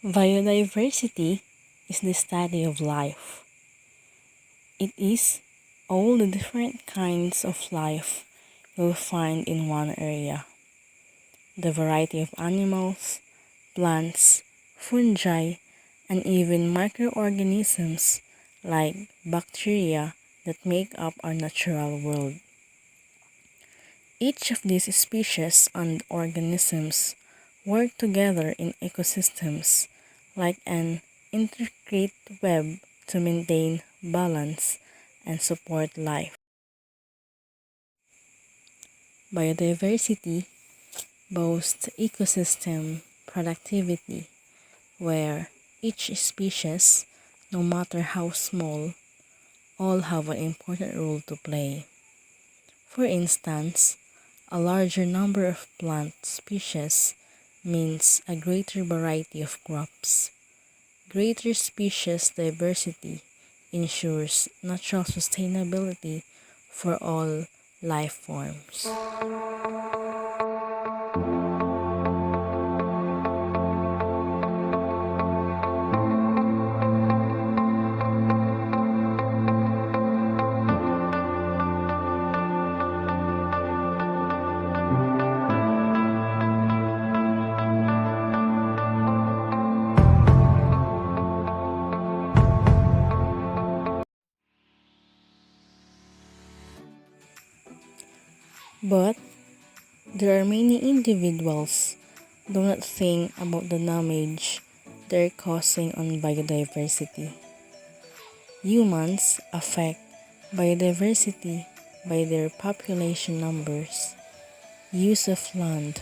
Biodiversity is the study of life. It is all the different kinds of life you'll find in one area. The variety of animals, plants, fungi, and even microorganisms like bacteria that make up our natural world. Each of these species and organisms work together in ecosystems like an intricate web to maintain balance and support life. Biodiversity boasts ecosystem productivity, where each species, no matter how small, all have an important role to play. For instance, a larger number of plant species means a greater variety of crops. Greater species diversity ensures natural sustainability for all life forms. But there are many individuals do not think about the damage they're causing on biodiversity. Humans affect biodiversity by their population numbers, use of land,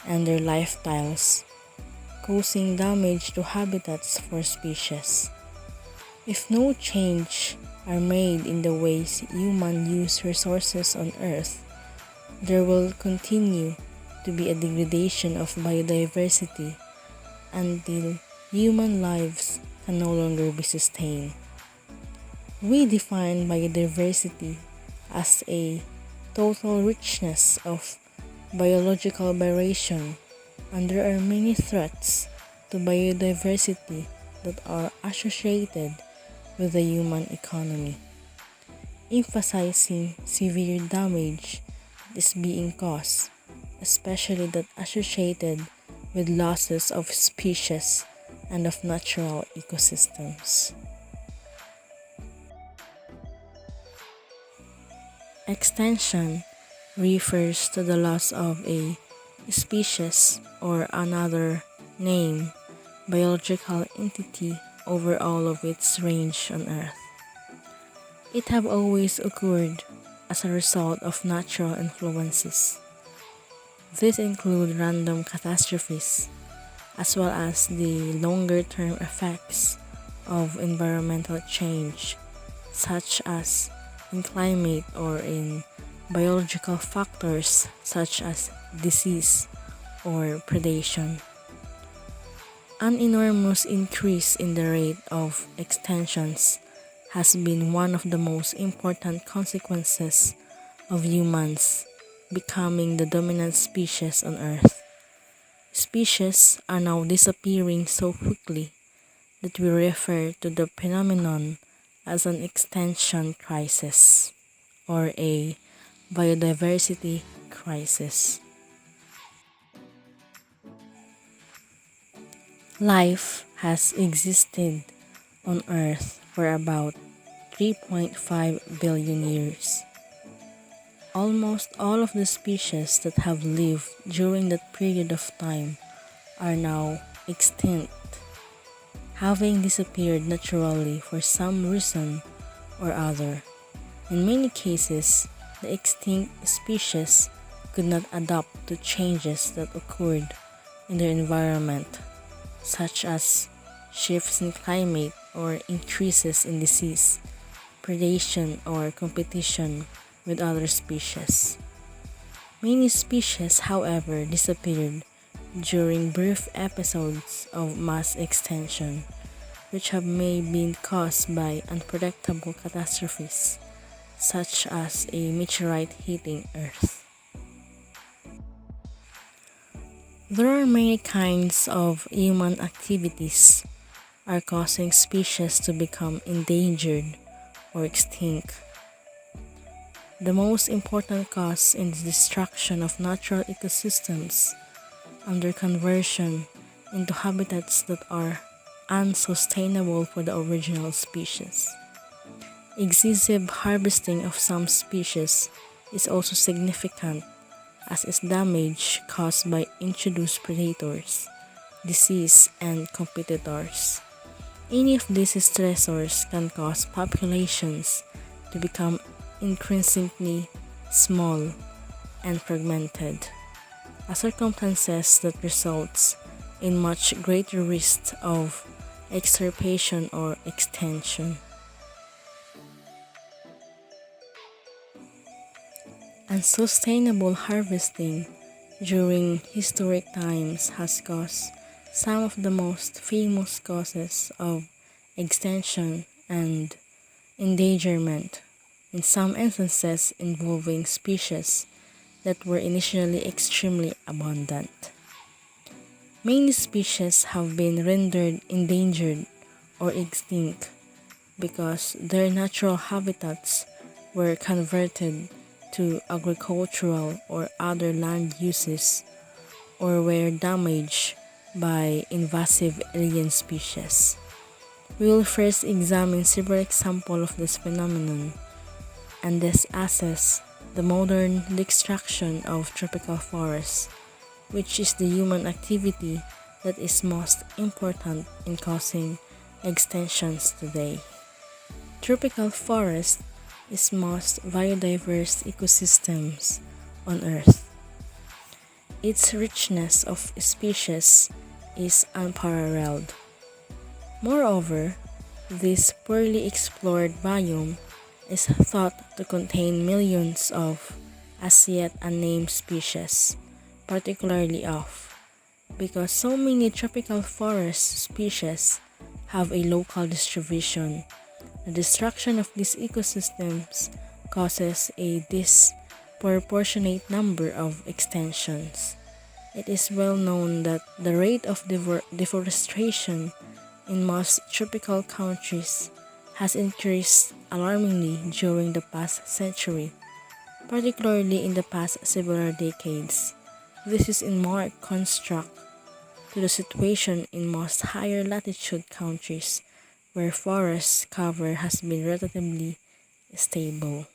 and their lifestyles, causing damage to habitats for species. If no change are made in the ways humans use resources on Earth, there will continue to be a degradation of biodiversity until human lives can no longer be sustained. We define biodiversity as a total richness of biological variation, and there are many threats to biodiversity that are associated with the human economy, emphasizing severe damage that is being caused, especially that associated with losses of species and of natural ecosystems. Extinction refers to the loss of a species or another name, biological entity over all of its range on Earth. It have always occurred as a result of natural influences. These include random catastrophes, as well as the longer-term effects of environmental change, such as in climate or in biological factors such as disease or predation. An enormous increase in the rate of extinctions has been one of the most important consequences of humans becoming the dominant species on Earth. Species are now disappearing so quickly that we refer to the phenomenon as an extinction crisis or a biodiversity crisis. Life has existed on Earth for about 3.5 billion years. Almost all of the species that have lived during that period of time are now extinct, having disappeared naturally for some reason or other. In many cases, the extinct species could not adapt to changes that occurred in their environment, such as shifts in climate or increases in disease, predation, or competition with other species. Many species, however, disappeared during brief episodes of mass extinction, which have may been caused by unpredictable catastrophes, such as a meteorite hitting Earth. There are many kinds of human activities are causing species to become endangered or extinct. The most important cause is the destruction of natural ecosystems under conversion into habitats that are unsustainable for the original species. Excessive harvesting of some species is also significant as is damage caused by introduced predators, disease, and competitors. Any of these stressors can cause populations to become increasingly small and fragmented, a circumstance that results in much greater risk of extirpation or extinction. Unsustainable harvesting during historic times has caused some of the most famous causes of extinction and endangerment, in some instances involving species that were initially extremely abundant. Many species have been rendered endangered or extinct because their natural habitats were converted to agricultural or other land uses or were damaged by invasive alien species. We will first examine several examples of this phenomenon and thus assess the modern destruction of tropical forests, which is the human activity that is most important in causing extinctions today. Tropical forest is most biodiverse ecosystems on Earth. Its richness of species is unparalleled. Moreover, this poorly explored biome is thought to contain millions of as yet unnamed species, particularly of because so many tropical forest species have a local distribution. The destruction of these ecosystems causes a disproportionate number of extinctions. It is well known that the rate of deforestation in most tropical countries has increased alarmingly during the past century, particularly in the past several decades. This is in marked contrast to the situation in most higher latitude countries where forest cover has been relatively stable.